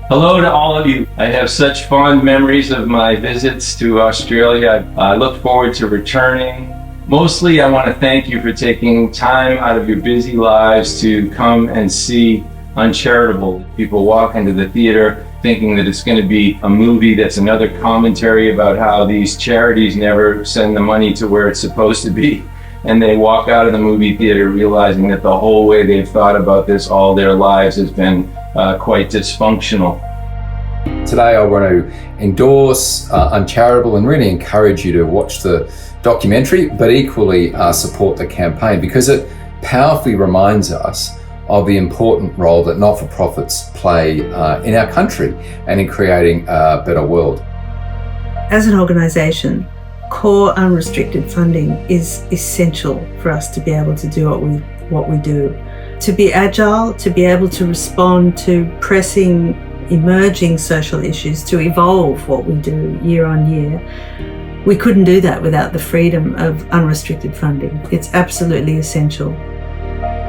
Hello to all of you. I have such fond memories of my visits to Australia. I look forward to returning. Mostly, I want to thank you for taking time out of your busy lives to come and see Uncharitable. People walk into the theater thinking that it's going to be a movie that's another commentary about how these charities never send the money to where it's supposed to be. And they walk out of the movie theater realizing that the whole way they've thought about this all their lives has been quite dysfunctional. Today I want to endorse Uncharitable and really encourage you to watch the documentary, but equally support the campaign, because it powerfully reminds us of the important role that not-for-profits play in our country and in creating a better world. As an organisation, core unrestricted funding is essential for us to be able to do what we do. To be agile, to be able to respond to pressing, emerging social issues, to evolve what we do year on year. We couldn't do that without the freedom of unrestricted funding. It's absolutely essential.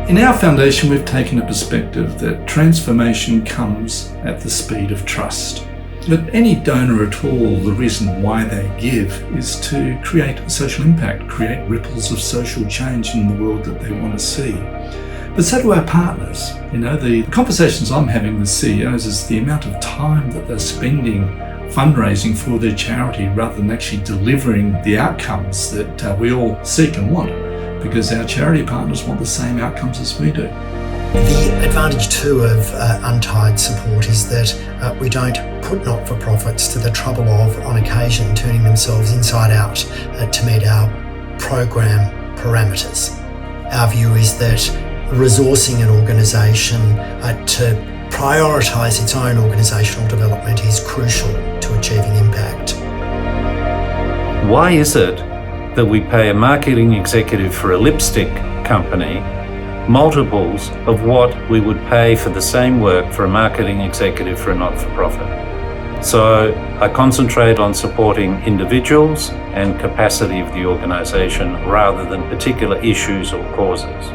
In our foundation, we've taken a perspective that transformation comes at the speed of trust. That any donor at all, the reason why they give is to create a social impact, create ripples of social change in the world that they want to see. But so do our partners. The conversations I'm having with CEOs is the amount of time that they're spending fundraising for their charity rather than actually delivering the outcomes that we all seek and want, because our charity partners want the same outcomes as we do. The advantage too of Untied support is that we don't put not-for-profits to the trouble of, on occasion, turning themselves inside out to meet our program parameters. Our view is that resourcing an organisation to prioritise its own organisational development is crucial to achieving impact. Why is it that we pay a marketing executive for a lipstick company multiples of what we would pay for the same work for a marketing executive for a not-for-profit? So I concentrate on supporting individuals and capacity of the organisation rather than particular issues or causes.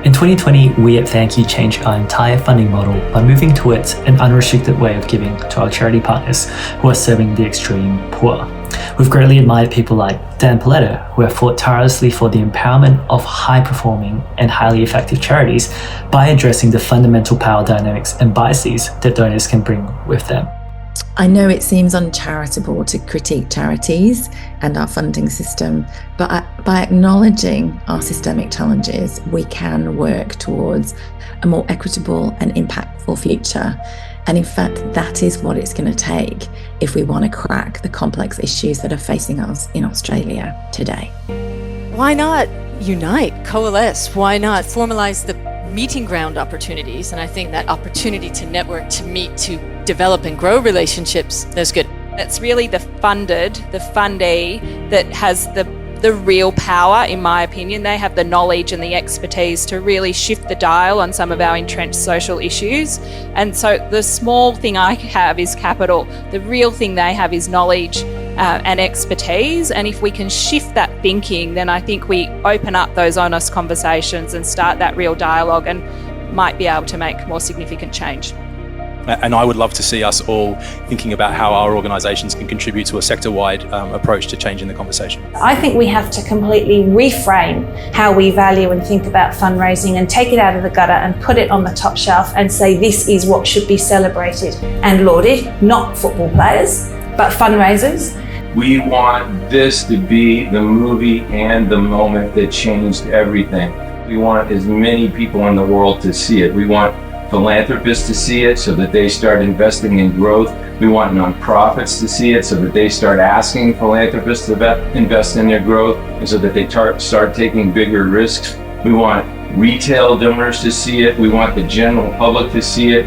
In 2020, we at ThankYou changed our entire funding model by moving towards an unrestricted way of giving to our charity partners who are serving the extreme poor. We've greatly admired people like Dan Paletta, who have fought tirelessly for the empowerment of high-performing and highly effective charities by addressing the fundamental power dynamics and biases that donors can bring with them. I know it seems uncharitable to critique charities and our funding system, but by acknowledging our systemic challenges, we can work towards a more equitable and impactful future. And in fact, that is what it's going to take if we want to crack the complex issues that are facing us in Australia today. Why not unite, coalesce? Why not formalise the meeting ground opportunities? And I think that opportunity to network, to meet, to develop and grow relationships, that's good. It's really the fundee that has the real power, in my opinion. They have the knowledge and the expertise to really shift the dial on some of our entrenched social issues. And so the small thing I have is capital. The real thing they have is knowledge and expertise. And if we can shift that thinking, then I think we open up those honest conversations and start that real dialogue and might be able to make more significant change. And I would love to see us all thinking about how our organisations can contribute to a sector-wide approach to changing the conversation. I think we have to completely reframe how we value and think about fundraising and take it out of the gutter and put it on the top shelf and say this is what should be celebrated and lauded, not football players, but fundraisers. We want this to be the movie and the moment that changed everything. We want as many people in the world to see it. We want philanthropists to see it so that they start investing in growth. We want nonprofits to see it so that they start asking philanthropists to invest in their growth and so that they start taking bigger risks. We want retail donors to see it. We want the general public to see it.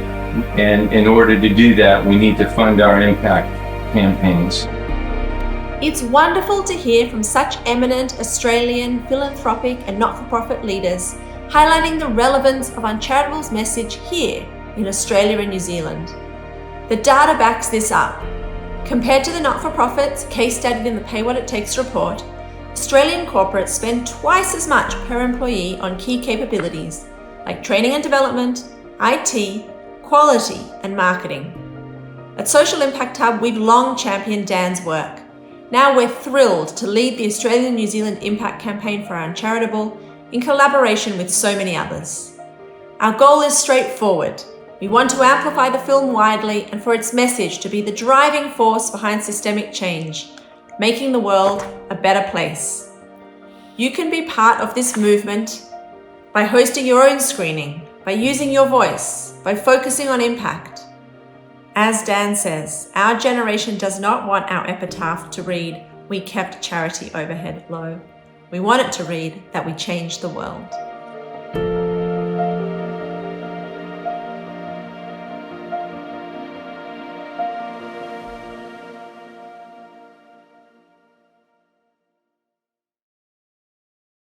And in order to do that, we need to fund our impact campaigns. It's wonderful to hear from such eminent Australian philanthropic and not-for-profit leaders highlighting the relevance of Uncharitable's message here in Australia and New Zealand. The data backs this up. Compared to the not-for-profits case studied in the Pay What It Takes report, Australian corporates spend twice as much per employee on key capabilities like training and development, IT, quality, and marketing. At Social Impact Hub, we've long championed Dan's work. Now we're thrilled to lead the Australian-New Zealand Impact Campaign for Uncharitable in collaboration with so many others. Our goal is straightforward. We want to amplify the film widely and for its message to be the driving force behind systemic change, making the world a better place. You can be part of this movement by hosting your own screening, by using your voice, by focusing on impact. As Dan says, our generation does not want our epitaph to read, "We kept charity overhead low." We want it to read that we changed the world.